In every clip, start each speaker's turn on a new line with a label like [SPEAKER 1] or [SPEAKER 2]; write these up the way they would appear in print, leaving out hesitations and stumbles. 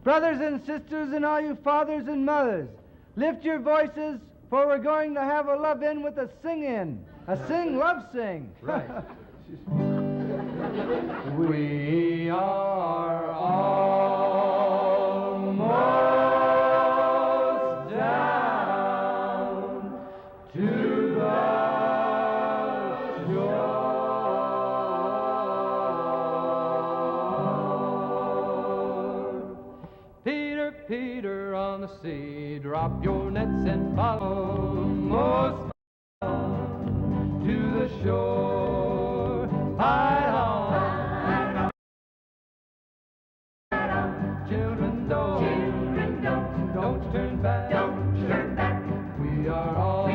[SPEAKER 1] Brothers and sisters and all you fathers and mothers, lift your voices, for we're going to have a love-in with a sing-in. A sing-love-sing.
[SPEAKER 2] Right.
[SPEAKER 1] We are almost down to the shore.
[SPEAKER 2] Peter, Peter on the sea, drop your nets and follow. Almost down to the shore. Fight on. Children, don't turn back. We are almost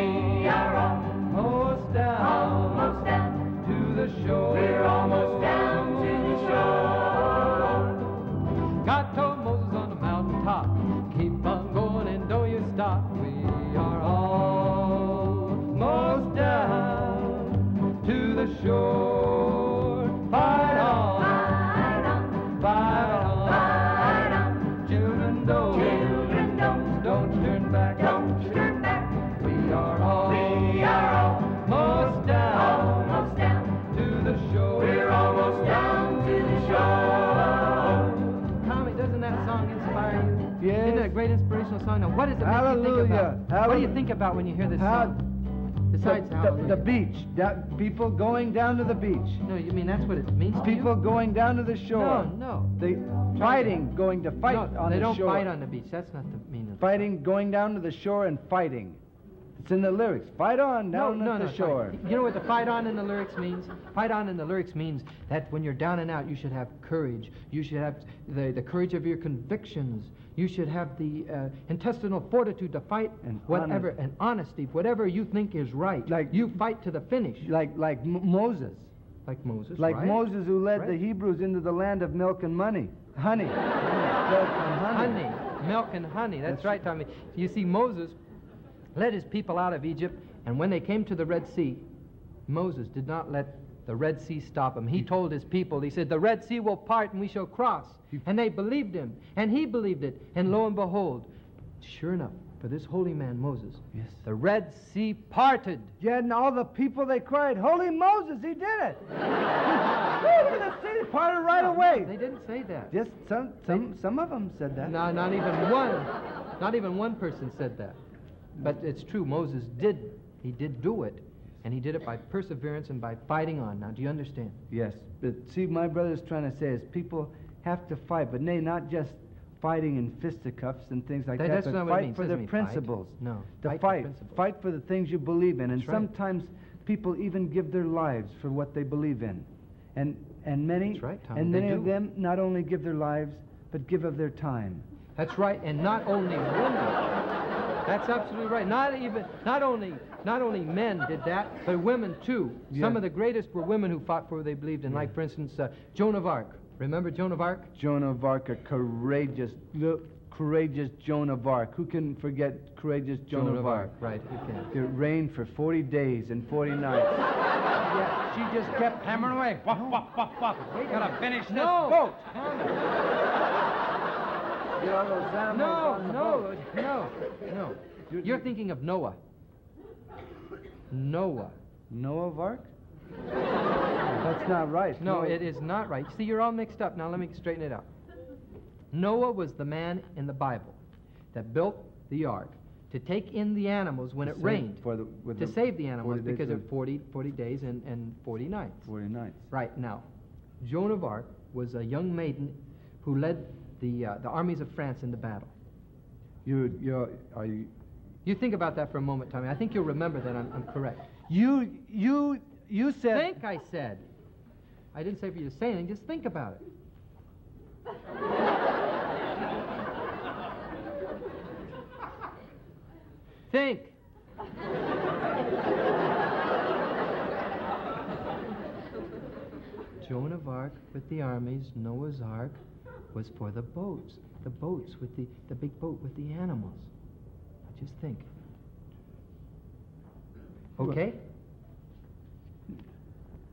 [SPEAKER 2] down to the shore. We're almost down to the shore. God told Moses on the mountaintop, keep on going and don't you stop. We are almost down to the shore. Fight on. Fight on. Children, don't turn back. We are almost down to the shore. We're almost down to the shore. Tommy, doesn't that song inspire you?
[SPEAKER 1] Yes.
[SPEAKER 2] Isn't it a great inspirational song? Now, what does it make you think
[SPEAKER 1] Hallelujah.
[SPEAKER 2] about? What do you think about when you hear this song? Besides
[SPEAKER 1] The beach. People going down to the beach.
[SPEAKER 2] No, you mean that's what it means to
[SPEAKER 1] People
[SPEAKER 2] you?
[SPEAKER 1] going down to the shore.
[SPEAKER 2] No.
[SPEAKER 1] They fighting, going to fight
[SPEAKER 2] No,
[SPEAKER 1] on
[SPEAKER 2] they
[SPEAKER 1] the
[SPEAKER 2] don't
[SPEAKER 1] shore.
[SPEAKER 2] fight on the beach. That's not the meaning of the
[SPEAKER 1] Fighting, going down to the shore and fighting. It's in the lyrics. Fight on down at the shore.
[SPEAKER 2] You know what the fight on in the lyrics means? Fight on in the lyrics means that when you're down and out, you should have courage. You should have the courage of your convictions. You should have the intestinal fortitude to fight
[SPEAKER 1] And
[SPEAKER 2] whatever, and honesty, whatever you think is right.
[SPEAKER 1] Like-
[SPEAKER 2] you fight to the finish.
[SPEAKER 1] Like Moses.
[SPEAKER 2] Like Moses,
[SPEAKER 1] Like
[SPEAKER 2] right?
[SPEAKER 1] Moses who led
[SPEAKER 2] Right.
[SPEAKER 1] the Hebrews into the land of milk and honey. Milk and honey.
[SPEAKER 2] Honey, milk and honey. That's
[SPEAKER 1] That's
[SPEAKER 2] right, Tommy. You see, Moses led his people out of Egypt, and when they came to the Red Sea, Moses did not let the Red Sea stop him. He told his people, he said, the Red Sea will part and we shall cross. And they believed him, and he believed it. And lo and behold, sure enough, for this holy man, Moses,
[SPEAKER 1] Yes.
[SPEAKER 2] the Red Sea parted.
[SPEAKER 1] Yeah, and all the people, they cried, Holy Moses, he did it. Look at the sea parted right away.
[SPEAKER 2] They didn't say that.
[SPEAKER 1] Just some of them said that.
[SPEAKER 2] No, not even one. Not even one person said that. But it's true, Moses did. He did do it. And he did it by perseverance and by fighting on. Now, do you understand?
[SPEAKER 1] Yes, but see, my brother's trying to say is people have to fight, but nay, not just fighting in fisticuffs and things like that,
[SPEAKER 2] That's
[SPEAKER 1] but
[SPEAKER 2] not what it
[SPEAKER 1] fight
[SPEAKER 2] means.
[SPEAKER 1] for
[SPEAKER 2] Doesn't
[SPEAKER 1] the
[SPEAKER 2] mean
[SPEAKER 1] principles.
[SPEAKER 2] fight. No,
[SPEAKER 1] To
[SPEAKER 2] fight for
[SPEAKER 1] fight.
[SPEAKER 2] principles.
[SPEAKER 1] Fight for the things you believe in. And
[SPEAKER 2] That's right.
[SPEAKER 1] sometimes people even give their lives for what they believe in. And many,
[SPEAKER 2] That's right, Tommy,
[SPEAKER 1] and
[SPEAKER 2] they
[SPEAKER 1] many of
[SPEAKER 2] do.
[SPEAKER 1] them not only give their lives, but give of their time.
[SPEAKER 2] That's right, and not only women. That's absolutely right. Not only men did that, but women too.
[SPEAKER 1] Yeah.
[SPEAKER 2] Some of the greatest were women who fought for what they believed in. Like, for instance, Joan of Arc. Remember Joan of Arc?
[SPEAKER 1] Joan of Arc, a courageous Joan of Arc. Who can forget courageous Joan of Arc?
[SPEAKER 2] Right, who can?
[SPEAKER 1] It rained for 40 days and 40 nights. Yeah, she just kept hammering away. Wop, wop, wop, wop. We gotta finish this boat. Get all those animals on the boat.
[SPEAKER 2] No. You're thinking of Noah. Noah.
[SPEAKER 1] Noah of Arc? That's not right.
[SPEAKER 2] No, it is not right. See, you're all mixed up. Now, let me straighten it out. Noah was the man in the Bible that built the ark to take in the animals when it rained. To save the animals because of 40 days and 40 nights.
[SPEAKER 1] 40 nights.
[SPEAKER 2] Right. Now, Joan of Arc was a young maiden who led the armies of France into battle.
[SPEAKER 1] Are you...
[SPEAKER 2] You think about that for a moment, Tommy. I think you'll remember that I'm correct.
[SPEAKER 1] You said...
[SPEAKER 2] Think, I said. I didn't say for you to say anything. Just think about it. Think. Joan of Arc with the armies, Noah's Ark was for the boats. The boats with the big boat with the animals. Just think. Okay?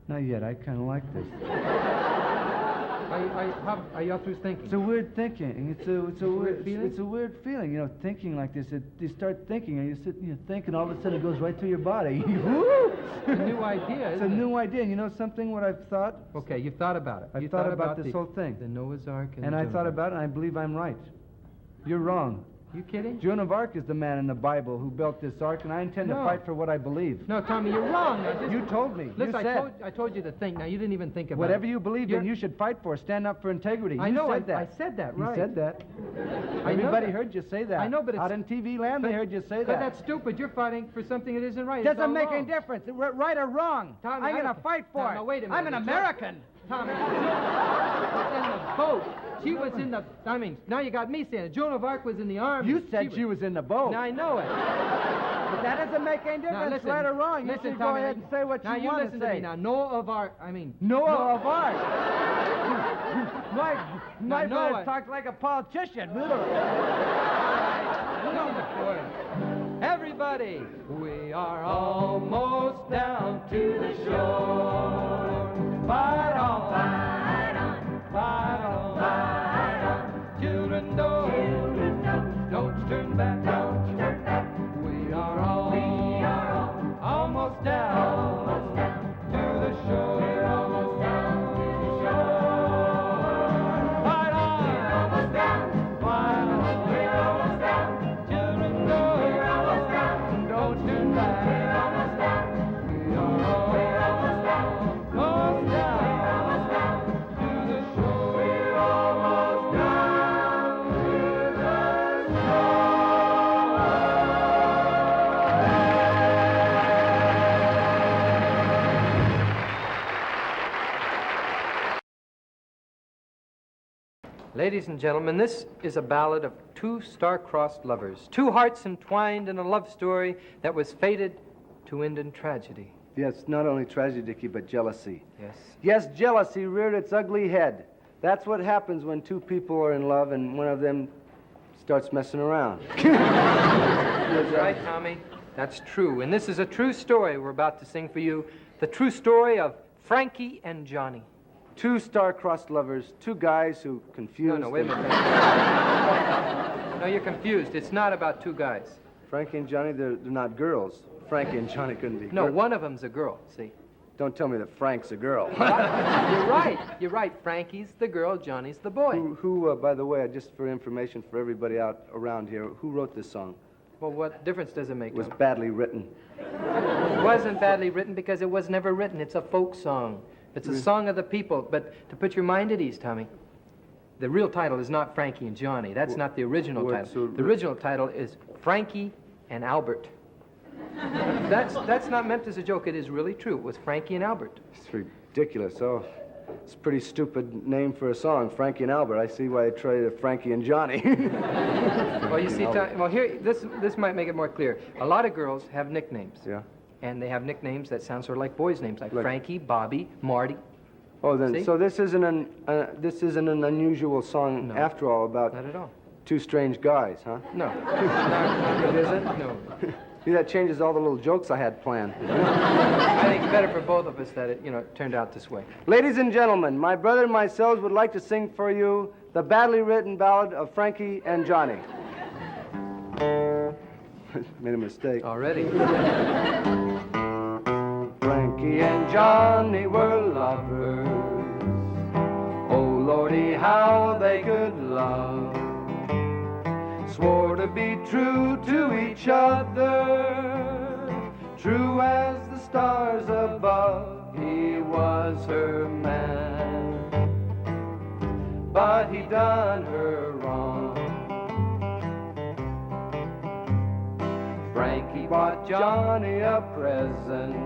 [SPEAKER 1] Not yet. I kind of like this.
[SPEAKER 2] Are you all through thinking?
[SPEAKER 1] It's a weird thinking. It's a
[SPEAKER 2] weird feeling?
[SPEAKER 1] It's a weird feeling, you know, thinking like this. You start thinking, and you sit and you think, and all of a sudden it goes right through your body. Woo!
[SPEAKER 2] It's a new idea,
[SPEAKER 1] It's a new idea. And you know something, what I've thought?
[SPEAKER 2] Okay, you've thought about it.
[SPEAKER 1] I've thought about this whole thing.
[SPEAKER 2] The Noah's Ark
[SPEAKER 1] And I thought about it, and I believe I'm right. You're wrong.
[SPEAKER 2] You kidding?
[SPEAKER 1] Joan of Arc is the man in the Bible who built this ark, and I intend to fight for what I believe.
[SPEAKER 2] No, Tommy, you're wrong.
[SPEAKER 1] You told me.
[SPEAKER 2] Listen,
[SPEAKER 1] you said.
[SPEAKER 2] I told you to think. Now, you didn't even think about
[SPEAKER 1] Whatever
[SPEAKER 2] it.
[SPEAKER 1] you believe in, you should fight for. Stand up for integrity.
[SPEAKER 2] I know.
[SPEAKER 1] Said that.
[SPEAKER 2] I said that, right.
[SPEAKER 1] You said that.
[SPEAKER 2] I know
[SPEAKER 1] Everybody
[SPEAKER 2] that.
[SPEAKER 1] heard you say that.
[SPEAKER 2] I know, but it's...
[SPEAKER 1] Out in TV land, they heard you say that.
[SPEAKER 2] But that's stupid. You're fighting for something that isn't right.
[SPEAKER 1] Doesn't make any difference. Right or wrong.
[SPEAKER 2] Tommy,
[SPEAKER 1] I'm going to fight for it.
[SPEAKER 2] Now, wait a minute.
[SPEAKER 1] I'm an American.
[SPEAKER 2] Tommy, she was in the boat. She was in the... I mean, now you got me saying it. Joan of Arc was in the army.
[SPEAKER 1] You said she was in the boat.
[SPEAKER 2] Now, I know it.
[SPEAKER 1] But that doesn't make any difference,
[SPEAKER 2] now, listen,
[SPEAKER 1] right or wrong. You
[SPEAKER 2] listen,
[SPEAKER 1] should
[SPEAKER 2] Tommy,
[SPEAKER 1] go ahead and say what you want to say.
[SPEAKER 2] Now, you listen to me. Now, Noah of Arc...
[SPEAKER 1] Noah of Arc. My brother
[SPEAKER 2] Noah...
[SPEAKER 1] talks like a politician.
[SPEAKER 2] Everybody, we are almost down to the shore. Fight on, fight on, fight on, fight on. Children, don't turn back, don't turn back. We are almost down to the shore. We're almost down to the shore. Fight on, we're almost down. Fight on, we're almost down. Children, we're almost down. Don't turn back. We're almost down. We are almost down to the shore. We're almost down to the Ladies and gentlemen, this is a ballad of two star-crossed lovers, two hearts entwined in a love story that was fated to end in tragedy.
[SPEAKER 1] Yes, not only tragedy, Dickie, but jealousy.
[SPEAKER 2] Yes.
[SPEAKER 1] Yes, jealousy reared its ugly head. That's what happens when two people are in love and one of them starts messing around.
[SPEAKER 2] That's right, Tommy. That's true. And this is a true story we're about to sing for you. The true story of Frankie and Johnny.
[SPEAKER 1] Two star-crossed lovers, two guys who confuse...
[SPEAKER 2] No, wait a minute. No, you're confused. It's not about two guys.
[SPEAKER 1] Frankie and Johnny, they're not girls. Frankie and Johnny couldn't be
[SPEAKER 2] No,
[SPEAKER 1] girls.
[SPEAKER 2] one of them's a girl, see?
[SPEAKER 1] Don't tell me that Frank's a girl.
[SPEAKER 2] You're right. You're right. Frankie's the girl, Johnny's the boy.
[SPEAKER 1] Who, by the way, just for information for everybody out around here, who wrote this song?
[SPEAKER 2] Well, what difference does it make?
[SPEAKER 1] It was badly written.
[SPEAKER 2] It wasn't badly written because it was never written. It's a folk song. It's a song of the people. But to put your mind at ease, Tommy, the real title is not Frankie and Johnny. That's not the original title. The original title is Frankie and Albert. That's not meant as a joke. It is really true. It was Frankie and Albert.
[SPEAKER 1] It's ridiculous. Oh, it's a pretty stupid name for a song, Frankie and Albert. I see why they traded Frankie and Johnny.
[SPEAKER 2] Well, you see, well, here, this might make it more clear. A lot of girls have nicknames.
[SPEAKER 1] Yeah.
[SPEAKER 2] And they have nicknames that sound sort of like boys' names, like Frankie, Bobby, Marty.
[SPEAKER 1] Oh, then,
[SPEAKER 2] see?
[SPEAKER 1] so this isn't an unusual song after all about
[SPEAKER 2] Not at all.
[SPEAKER 1] two strange guys, huh?
[SPEAKER 2] No. No, it isn't? No.
[SPEAKER 1] See, that changes all the little jokes I had planned.
[SPEAKER 2] I think it's better for both of us that it, turned out this way.
[SPEAKER 1] Ladies and gentlemen, my brother and myself would like to sing for you the badly written ballad of Frankie and Johnny. Made a mistake.
[SPEAKER 2] Already.
[SPEAKER 1] Frankie and Johnny were lovers. Oh, Lordy, how they could love. Swore to be true to each other, true as the stars above. He was her man, but he done her wrong. Frankie bought Johnny a present.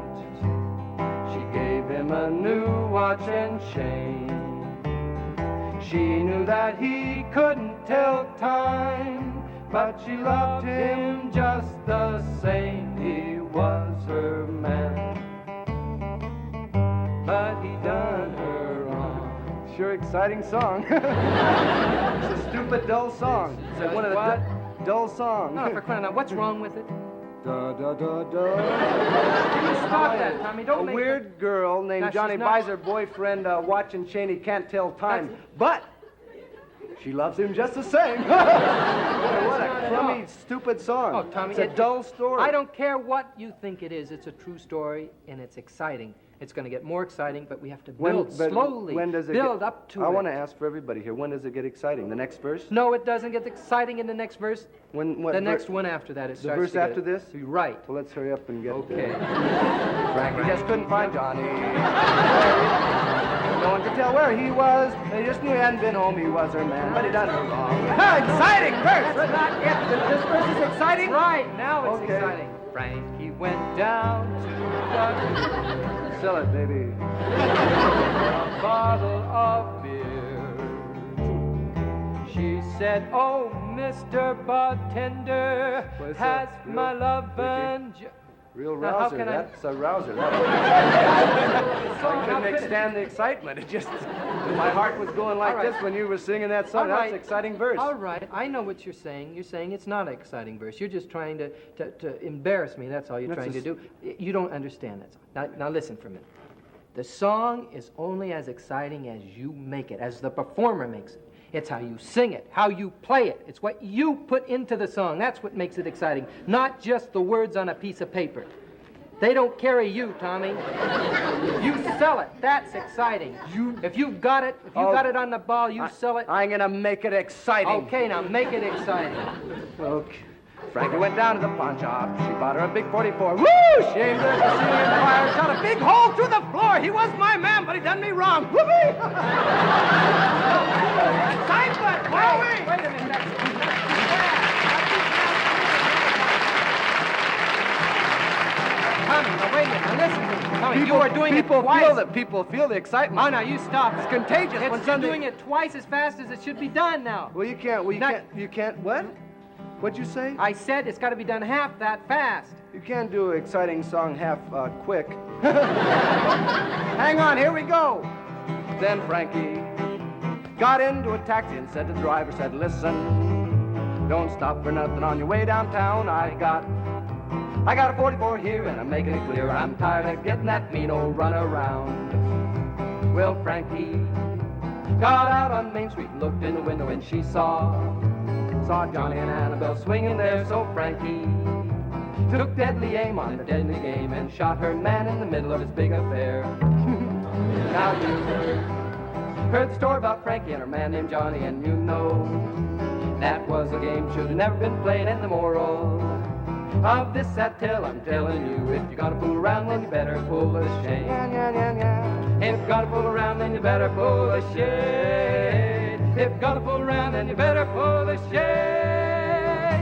[SPEAKER 1] She gave him a new watch and chain. She knew that he couldn't tell time, but she loved him just the same. He was her man, but he done her wrong. Sure exciting song. It's a stupid, dull song. It's one of the dull songs.
[SPEAKER 2] No, for crying out, what's wrong with it?
[SPEAKER 1] Da, da, da, da.
[SPEAKER 2] You stop that, Tommy. Don't
[SPEAKER 1] A
[SPEAKER 2] make
[SPEAKER 1] weird girl named
[SPEAKER 2] Now,
[SPEAKER 1] Johnny
[SPEAKER 2] she's not-
[SPEAKER 1] buys her boyfriend a watch and chain he can't tell time, but she loves him just the same. Boy, what a crummy, stupid song.
[SPEAKER 2] Oh, Tommy,
[SPEAKER 1] it's a dull story.
[SPEAKER 2] I don't care what you think it is. It's a true story, and it's exciting. It's going to get more exciting, but we have to build slowly.
[SPEAKER 1] When does it
[SPEAKER 2] build up to it.
[SPEAKER 1] I want to ask for everybody here. When does it get exciting? The next verse?
[SPEAKER 2] No, it doesn't get exciting in the next verse.
[SPEAKER 1] What
[SPEAKER 2] the next one after that, it starts
[SPEAKER 1] verse
[SPEAKER 2] to get
[SPEAKER 1] after this?
[SPEAKER 2] Right.
[SPEAKER 1] Well, let's hurry up and get
[SPEAKER 2] Okay.
[SPEAKER 1] Frankie just couldn't find Johnny. No one could tell where he was. They just knew he hadn't been home. He was her man, but he done her wrong. Exciting verse! But not yet. This verse is exciting?
[SPEAKER 2] Right, now it's
[SPEAKER 1] Okay.
[SPEAKER 2] exciting. Frankie went down to the...
[SPEAKER 1] Sell it, baby.
[SPEAKER 2] a bottle of beer. She said, "Oh, Mr. Bartender,
[SPEAKER 1] What's
[SPEAKER 2] has
[SPEAKER 1] up,
[SPEAKER 2] my
[SPEAKER 1] Bill?
[SPEAKER 2] lovin'."
[SPEAKER 1] Real
[SPEAKER 2] Now, how
[SPEAKER 1] rouser.
[SPEAKER 2] can I-
[SPEAKER 1] That's a rouser. I
[SPEAKER 2] Now
[SPEAKER 1] couldn't
[SPEAKER 2] finish.
[SPEAKER 1] stand the excitement. It just, my heart was going like
[SPEAKER 2] All right.
[SPEAKER 1] this when you were singing that song.
[SPEAKER 2] All
[SPEAKER 1] That's
[SPEAKER 2] right.
[SPEAKER 1] an exciting verse.
[SPEAKER 2] All right, I know what you're saying. You're saying it's not an exciting verse. You're just trying to embarrass me. That's all you're
[SPEAKER 1] That's
[SPEAKER 2] trying to
[SPEAKER 1] just-
[SPEAKER 2] do. You don't understand that. Now listen for a minute. The song is only as exciting as you make it, as the performer makes it. It's how you sing it, how you play it. It's what you put into the song. That's what makes it exciting, not just the words on a piece of paper. They don't carry you, Tommy. You sell it. That's exciting. If you've got it, if you got it on the ball, you sell it.
[SPEAKER 1] I'm gonna make it exciting.
[SPEAKER 2] Okay, now make it exciting.
[SPEAKER 1] Okay. Frankie went down to the pawn shop. She bought her a big 44. Woo! Shaved her, the ceiling in the fire, shot a big hole through the floor. He was my man, but he done me wrong. Whoopee! Excitement! Whoa-wee!
[SPEAKER 2] Wait a minute. Tommy, now wait a minute. Now listen to me. Tommy, you are doing it twice.
[SPEAKER 1] People feel the excitement.
[SPEAKER 2] Oh, now you stop.
[SPEAKER 1] It's contagious. when
[SPEAKER 2] You're
[SPEAKER 1] something-
[SPEAKER 2] doing it twice as fast as it should be done now.
[SPEAKER 1] Well, you can't. Well,
[SPEAKER 2] Not-
[SPEAKER 1] you can't. What? What'd you say?
[SPEAKER 2] I said it's got to be done half that fast.
[SPEAKER 1] You can't do an exciting song half quick. Hang on, here we go. Then Frankie got into a taxi and said to the driver, said, "Listen, don't stop for nothing on your way downtown. I got a 44 here and I'm making it clear. I'm tired of getting that mean old runaround." Well, Frankie got out on Main Street and looked in the window and she saw Johnny and Annabelle swinging there. So Frankie took deadly aim on the deadly game and shot her man in the middle of his big affair. Now you heard the story about Frankie and her man named Johnny, and you know that was a game should have never been played. And the moral of this sad tale I'm telling you, if you're gonna fool around, then you better pull a shade. If you're gonna fool around, then you better pull a shade. If you're gonna fool around, then you better pull a shade.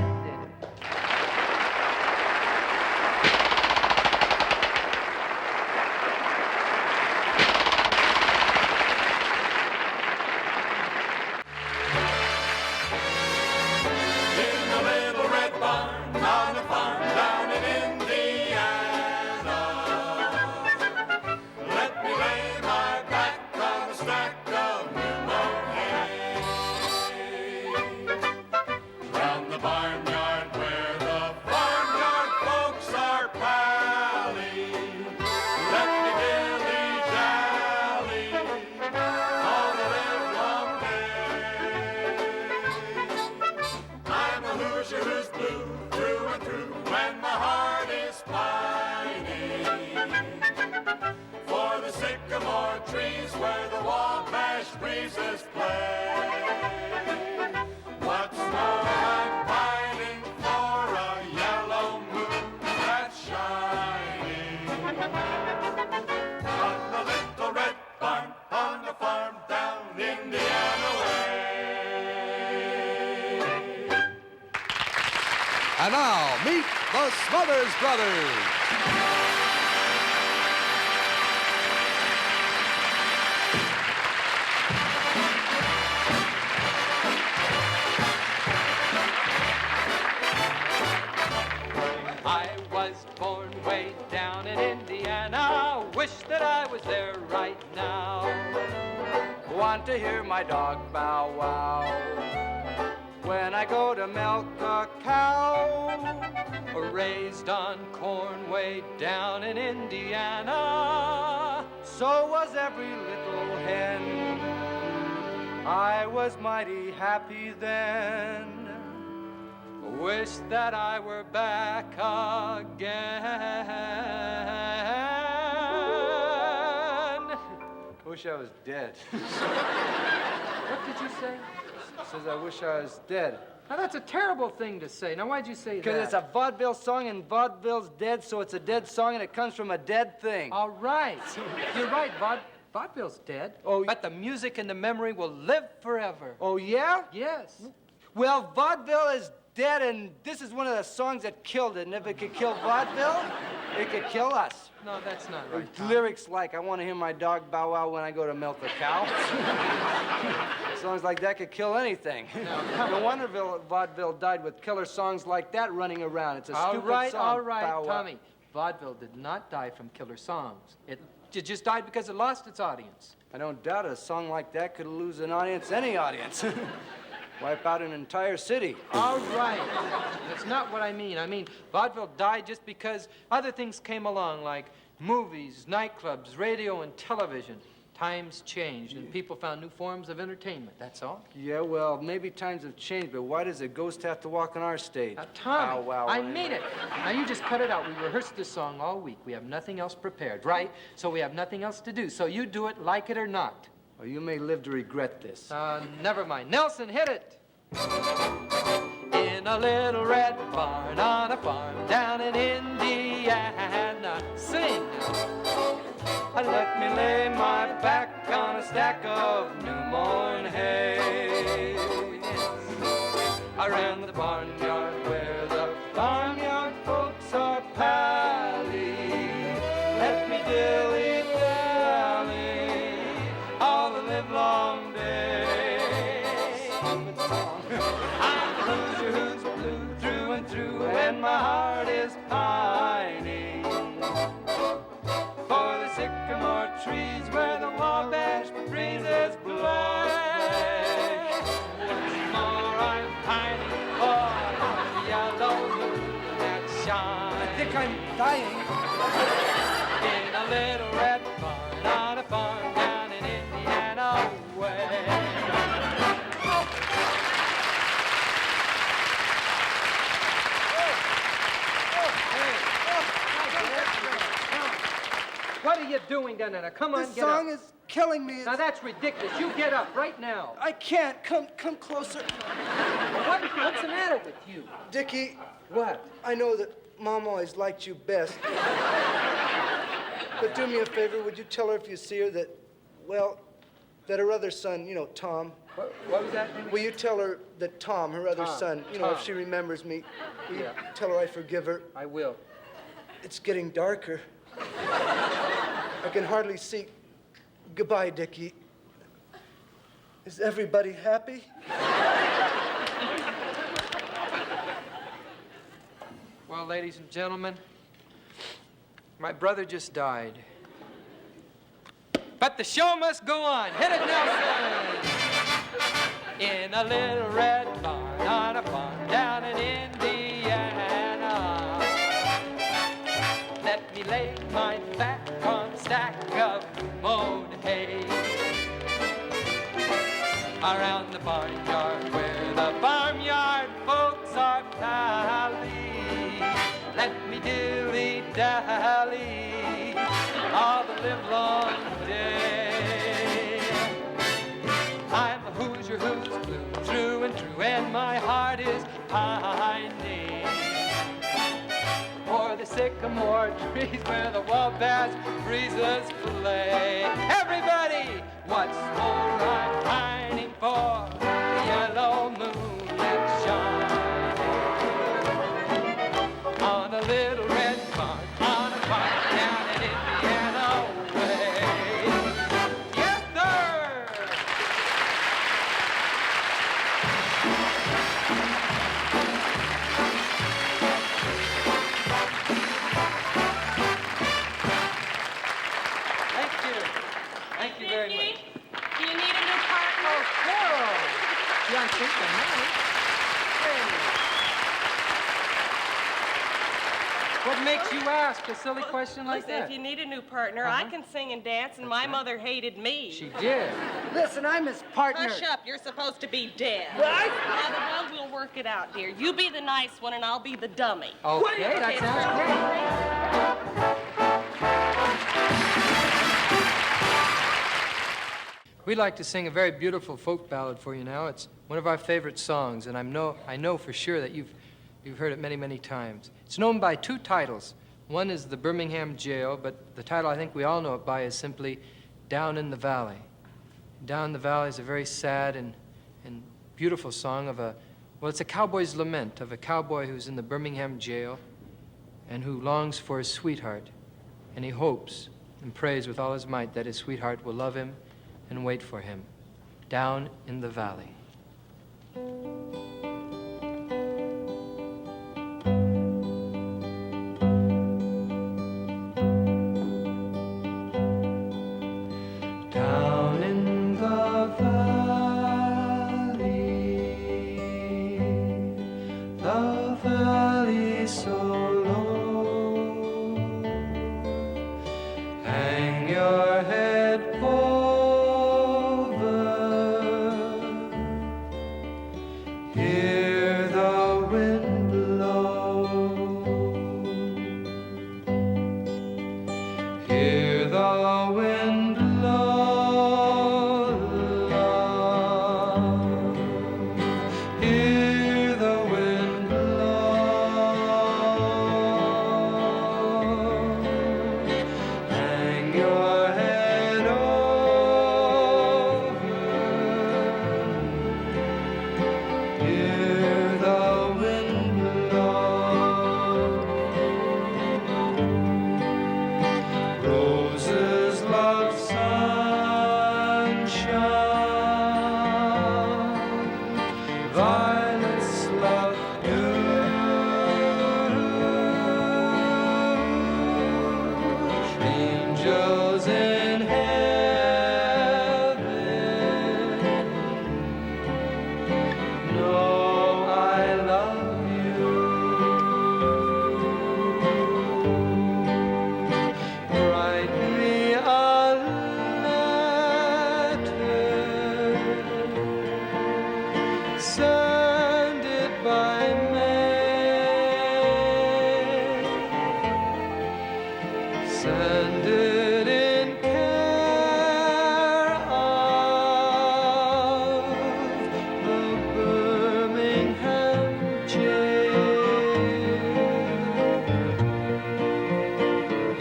[SPEAKER 3] In a little red barn on a farm down in Indiana. Let me lay my back on a stack of new mown hay. Round the barnyard where the farmyard folks are palling. Let me dilly-dally all the livelong day. I'm a Hoosier who's blue through and through when my heart is pining for the sycamore trees where the Wabash breezes play. What's more, I'm pining for a yellow moon that's shining on the little red barn on the farm down Indiana way.
[SPEAKER 4] And now, meet the Smothers Brothers.
[SPEAKER 2] I was born way down in Indiana. Wish that I was there right now.
[SPEAKER 1] Want to hear my dog bow wow when I go to milk a cow. raised on corn way down in Indiana. So was every little hen. I was mighty happy then. Wish that I were back again. Wish I was dead.
[SPEAKER 2] What did you say?
[SPEAKER 1] Says I wish I was dead.
[SPEAKER 2] Now, that's a terrible thing to say. Now, why'd you say that?
[SPEAKER 1] Because it's a vaudeville song, and vaudeville's dead, so it's a dead song, and it comes from a dead thing.
[SPEAKER 2] All right. You're right, vaudeville's dead.
[SPEAKER 1] Oh,
[SPEAKER 2] but the music and the memory will live forever.
[SPEAKER 1] Oh, yeah?
[SPEAKER 2] Yes.
[SPEAKER 1] Well, vaudeville is dead, and this is one of the songs that killed it. And if it could kill vaudeville, it could kill us.
[SPEAKER 2] No, that's not right, Tom.
[SPEAKER 1] Lyrics like, I want to hear my dog bow wow when I go to milk a cow. Songs like that could kill anything. No wonder vaudeville died with killer songs like that running around. It's a stupid song.
[SPEAKER 2] All right,
[SPEAKER 1] bow wow.
[SPEAKER 2] Tommy. Vaudeville did not die from killer songs. It just died because it lost its audience.
[SPEAKER 1] I don't doubt it. A song like that could lose an audience, any audience. Wipe out an entire city.
[SPEAKER 2] All right. That's not what I mean. I mean, vaudeville died just because other things came along, like movies, nightclubs, radio, and television. Times changed, and people found new forms of entertainment. That's all.
[SPEAKER 1] Yeah, well, maybe times have changed, but why does a ghost have to walk on our stage?
[SPEAKER 2] Now, Tommy,
[SPEAKER 1] Bow wow,
[SPEAKER 2] I mean it. Now, you just cut it out. We rehearsed this song all week. We have nothing else prepared, right? So we have nothing else to do. So you do it, like it or not.
[SPEAKER 1] Well, you may live to regret this.
[SPEAKER 2] Never mind. Nelson, hit it. In a little red barn on a farm down in Indiana. Sing.
[SPEAKER 1] Let me lay my back on a stack of new mown hay. Around the barnyard where the farmyard folks are pally. Let me dilly-dally all the livelong day. I'm a loser who's blue through and through, and my heart is pining for the sycamore trees where the wabash breezes blow. Once more I'm pining for the yellow moon that shines. I think I'm dying. In a little red barn on a farm down in Indiana way.
[SPEAKER 2] What are you doing down there? Now, come on,
[SPEAKER 1] This
[SPEAKER 2] get up.
[SPEAKER 1] song is killing me.
[SPEAKER 2] Now, that's ridiculous. You get up right now.
[SPEAKER 1] I can't. Come closer.
[SPEAKER 2] What's the matter with you?
[SPEAKER 1] Dickie,
[SPEAKER 2] What?
[SPEAKER 1] I know that Mom always liked you best. But do me a favor, would you tell her if you see her that, well, that her other son, you know, Tom.
[SPEAKER 2] What was that?
[SPEAKER 1] Will you tell her that Tom, her other
[SPEAKER 2] Tom,
[SPEAKER 1] son, you know, if
[SPEAKER 2] Tom.
[SPEAKER 1] she remembers me, will you
[SPEAKER 2] Yeah.
[SPEAKER 1] tell her I forgive her?
[SPEAKER 2] I will.
[SPEAKER 1] It's getting darker. I can hardly see. Goodbye, Dickie. Is everybody happy?
[SPEAKER 2] Well, ladies and gentlemen, my brother just died. But the show must go on. Hit it, Nelson! In a little red barn on a farm down in Indiana. Let me lay my back on a stack of mowed hay. Around the barnyard where the farmyard folks are pally. Let me dilly-dally all the livelong day. I'm a Hoosier who's blue through and through, and my heart is pining for the sycamore trees where the wabash breezes play. Everybody, what's more I'm pining for the yellow moon that shines on a little red barn on a farm down in Indiana way. Yes, sir! Thank you. Thank you very much.
[SPEAKER 5] Do you need a new partner?
[SPEAKER 2] Oh, Carol! You aren't thinking now. What makes you ask a silly question like
[SPEAKER 5] Listen,
[SPEAKER 2] that?
[SPEAKER 5] if you need a new partner, I can sing and dance, and my mother hated me.
[SPEAKER 2] She did.
[SPEAKER 6] Listen, I'm his partner.
[SPEAKER 5] Hush up, you're supposed to be dead.
[SPEAKER 6] What?
[SPEAKER 5] Now, the we'll work it out, dear. You be the nice one, and I'll be the dummy.
[SPEAKER 2] Okay, that sounds great. We'd like to sing a very beautiful folk ballad for you now. It's one of our favorite songs, and I know for sure that you've heard it many, many times. It's known by two titles. One is the Birmingham Jail, but the title I think we all know it by is simply Down in the Valley. Down in the Valley is a very sad and beautiful song of it's a cowboy's lament of a cowboy who's in the Birmingham jail and who longs for his sweetheart, and he hopes and prays with all his might that his sweetheart will love him and wait for him. Down in the Valley. Down in the valley so low, hang your head over, hear the wind blow, hear the wind blow, love, hear the wind blow, hang your head over, hear the wind blow. Roses love sunshine, violets love dew, angels in heaven know I love you. Write me a letter, send it by mail, send it in care of the Birmingham jail.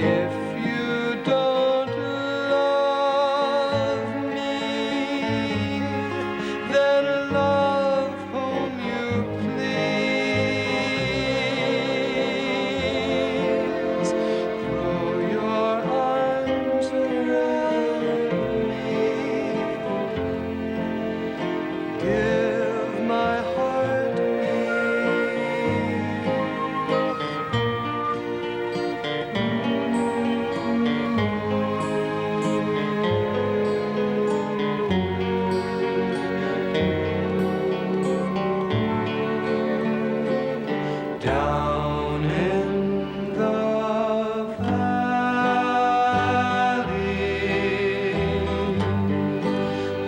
[SPEAKER 2] If you don't love me, then love whom you please. Throw your arms around me, give my heart down in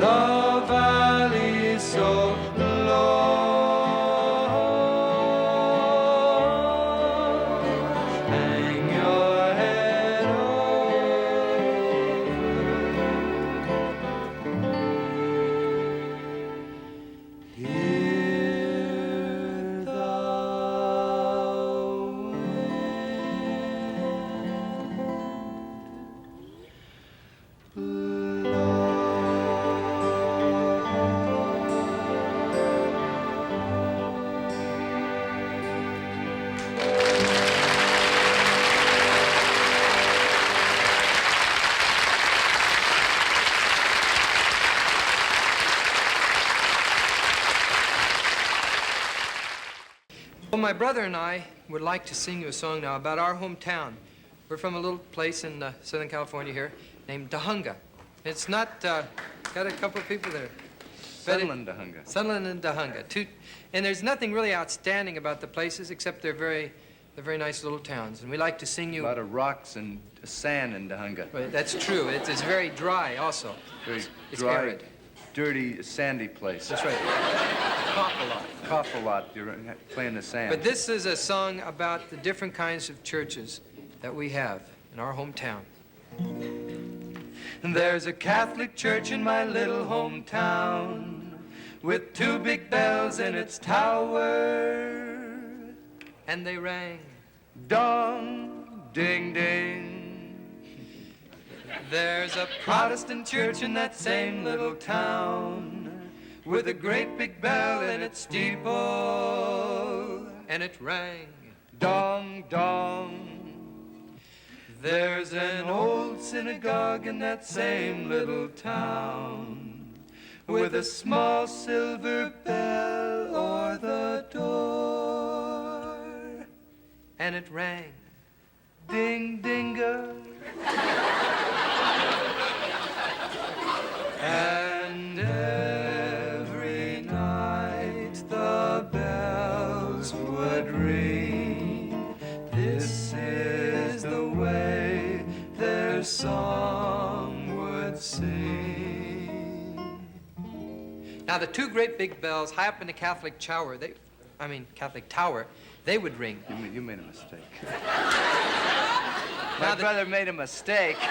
[SPEAKER 2] the valley so low, hang your head over, hear the wind Well, my brother and I would like to sing you a song now about our hometown. We're from a little place in Southern California here named Dahunga. It's not, got a couple of people there.
[SPEAKER 7] Sunland, Dahunga.
[SPEAKER 2] Sunland and Dahunga. And there's nothing really outstanding about the places except they're very They're very nice little towns, and we like to sing you...
[SPEAKER 1] A lot of rocks and sand in Dahunga.
[SPEAKER 2] Well, that's true. It's very dry also.
[SPEAKER 1] Very
[SPEAKER 2] It's
[SPEAKER 1] dry,
[SPEAKER 2] arid.
[SPEAKER 1] dirty, sandy place.
[SPEAKER 2] That's right. Cough a lot.
[SPEAKER 1] Cough a lot. You're playing the sand.
[SPEAKER 2] But this is a song about the different kinds of churches that we have in our hometown.
[SPEAKER 1] There's a Catholic church in my little hometown with 2 big bells in its tower.
[SPEAKER 2] And they rang.
[SPEAKER 1] Dong, ding, ding.
[SPEAKER 2] There's a
[SPEAKER 1] Protestant church in that same little town with a great big bell in its steeple.
[SPEAKER 2] and it rang.
[SPEAKER 1] Dong, dong. There's an old synagogue in that same little town with a small silver bell o'er the door.
[SPEAKER 2] And it rang.
[SPEAKER 1] Ding, dinga. And every night the bells would ring. This is the way their song would sing.
[SPEAKER 2] Now the two great big bells high up in the Catholic tower, Catholic tower, they would ring.
[SPEAKER 1] You made a mistake.
[SPEAKER 2] Now
[SPEAKER 1] My brother made a mistake. The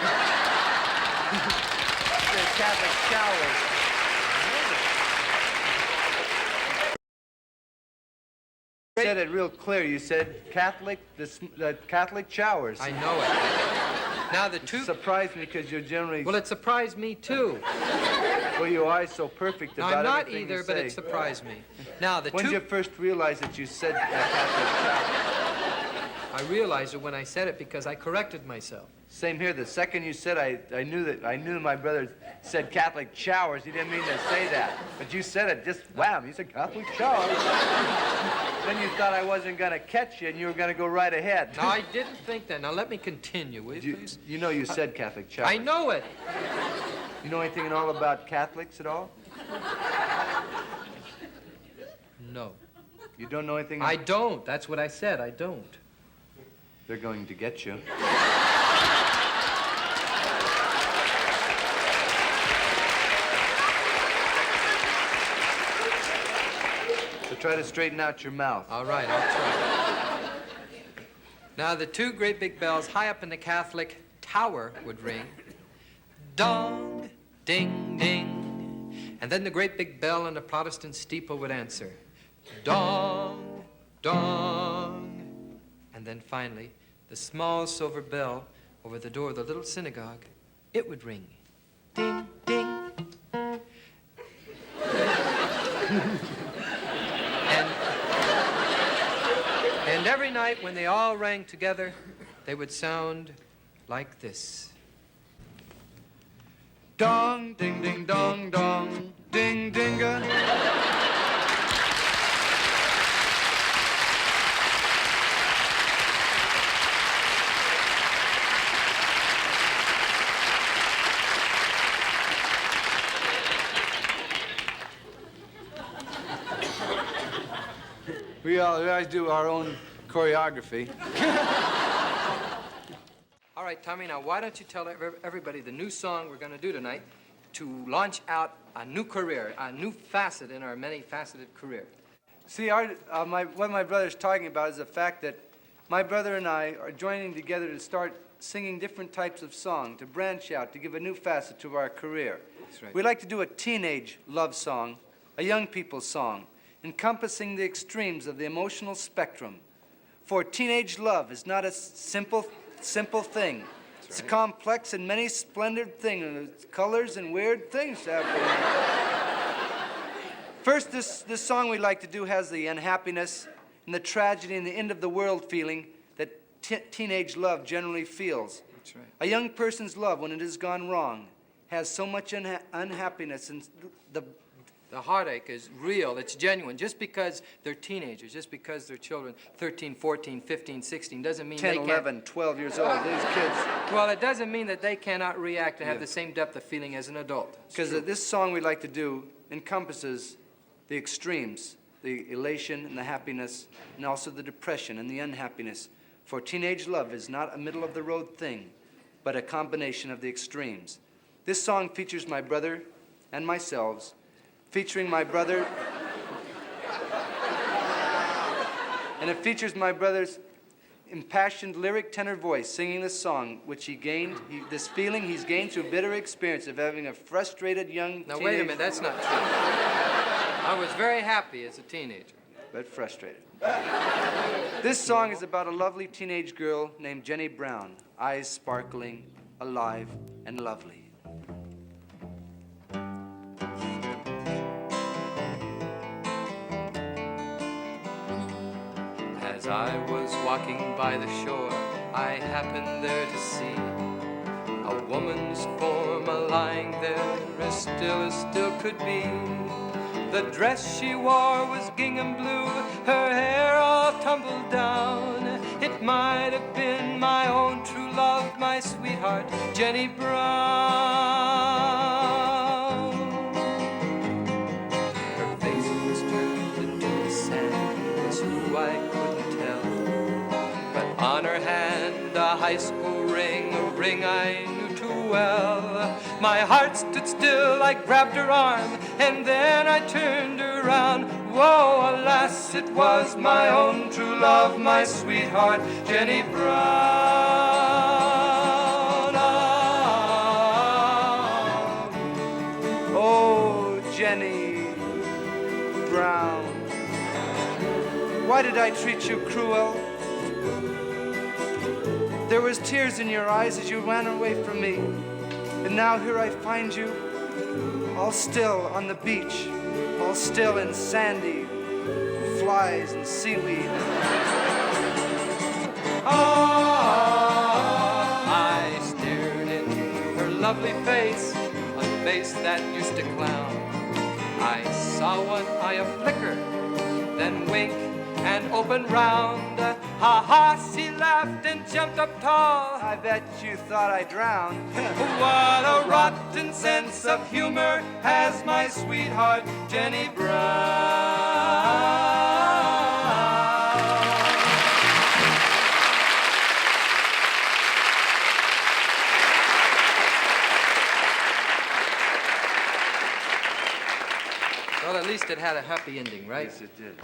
[SPEAKER 1] Catholic showers. You said it real clear. You said Catholic, the Catholic showers.
[SPEAKER 2] I know it. Now the two...
[SPEAKER 1] Surprised me because you're generally...
[SPEAKER 2] Well, it surprised me too.
[SPEAKER 1] Well, you are so perfect
[SPEAKER 2] No,
[SPEAKER 1] about
[SPEAKER 2] I'm not
[SPEAKER 1] everything
[SPEAKER 2] either,
[SPEAKER 1] you
[SPEAKER 2] but
[SPEAKER 1] say.
[SPEAKER 2] it surprised me. Now the
[SPEAKER 1] When did
[SPEAKER 2] two...
[SPEAKER 1] you first realize that you said Catholic showers?
[SPEAKER 2] I realized it when I said it because I corrected myself.
[SPEAKER 1] Same here. The second you said, I knew my brother said Catholic showers. He didn't mean to say that, but you said it just wham. You said Catholic showers. Then you thought I wasn't going to catch you, and you were going to go right ahead.
[SPEAKER 2] No, I didn't think that. Now let me continue, will you, please?
[SPEAKER 1] You know you said Catholic showers.
[SPEAKER 2] I know it.
[SPEAKER 1] You know anything at all about Catholics at all?
[SPEAKER 2] No.
[SPEAKER 1] You don't know anything?
[SPEAKER 2] I don't. That's what I said. I don't.
[SPEAKER 1] They're going to get you. So try to straighten out your mouth.
[SPEAKER 2] All right, I'll try. Now, the two great big bells high up in the Catholic tower would ring. Dong, ding, ding. And then the great big bell in the Protestant steeple would answer. Dong, dong. And then finally, the small silver bell over the door of the little synagogue, it would ring. Ding, ding. And every night when they all rang together, they would sound like this.
[SPEAKER 1] Dong, ding, ding, dong, dong, ding, dinga. We always do our own choreography.
[SPEAKER 2] All right, Tommy, now why don't you tell everybody the new song we're going to do tonight to launch out a new career, a new facet in our many-faceted career.
[SPEAKER 1] See, what my brother's talking about is the fact that my brother and I are joining together to start singing different types of song, to branch out, to give a new facet to our career.
[SPEAKER 2] That's right.
[SPEAKER 1] We'd like to do a teenage love song, a young people's song, encompassing the extremes of the emotional spectrum. For teenage love is not a simple thing. It's a complex and many splendid thing, and it's colors and weird things to happen. First, this song we'd like to do has the unhappiness and the tragedy and the end of the world feeling that teenage love generally feels.
[SPEAKER 2] That's right.
[SPEAKER 1] A young person's love, when it has gone wrong, has so much unhappiness, and
[SPEAKER 2] The heartache is real, it's genuine. Just because they're teenagers, just because they're children, 13, 14, 15, 16, doesn't mean
[SPEAKER 1] 10,
[SPEAKER 2] they
[SPEAKER 1] 11, 12 years old, these kids.
[SPEAKER 2] Well, it doesn't mean that they cannot react and have the same depth of feeling as an adult.
[SPEAKER 1] Because this song we'd like to do encompasses the extremes the elation and the happiness, and also the depression and the unhappiness. For teenage love is not a middle-of-the-road thing, but a combination of the extremes. This song features my brother and myself, featuring my brother, and it features my brother's impassioned lyric tenor voice singing this song, which this feeling he's gained through bitter experience of having a frustrated young
[SPEAKER 2] Now,
[SPEAKER 1] teenage...
[SPEAKER 2] wait a minute, that's not true. I was very happy as a teenager.
[SPEAKER 1] But frustrated. This song is about a lovely teenage girl named Jenny Brown, eyes sparkling, alive, and lovely. As I was walking by the shore, I happened there to see a woman's form lying there as still could be. The dress she wore was gingham blue, her hair all tumbled down. It might have been my own true love, my sweetheart, Jenny Brown. Her face was turned into the sand, was who I couldn't tell. But on her hand, a high school ring, a ring I knew too well. My heart stood still, I grabbed her arm, and then I turned around. Whoa, alas, it was my own true love, my sweetheart, Jenny Brown. Oh, Jenny Brown, why did I treat you cruel? There was tears in your eyes as you ran away from me. And now here I find you, all still on the beach, all still and sandy, flies and seaweed. I stared into her lovely face, a face that used to clown. I saw one eye a flicker, then wink and open round. Ha ha, she laughed and jumped up tall. I bet you thought I drowned. What a rotten sense of humor has my sweetheart, Jenny Brown.
[SPEAKER 2] Well, at least it had a happy ending, right?
[SPEAKER 1] Yes, it did.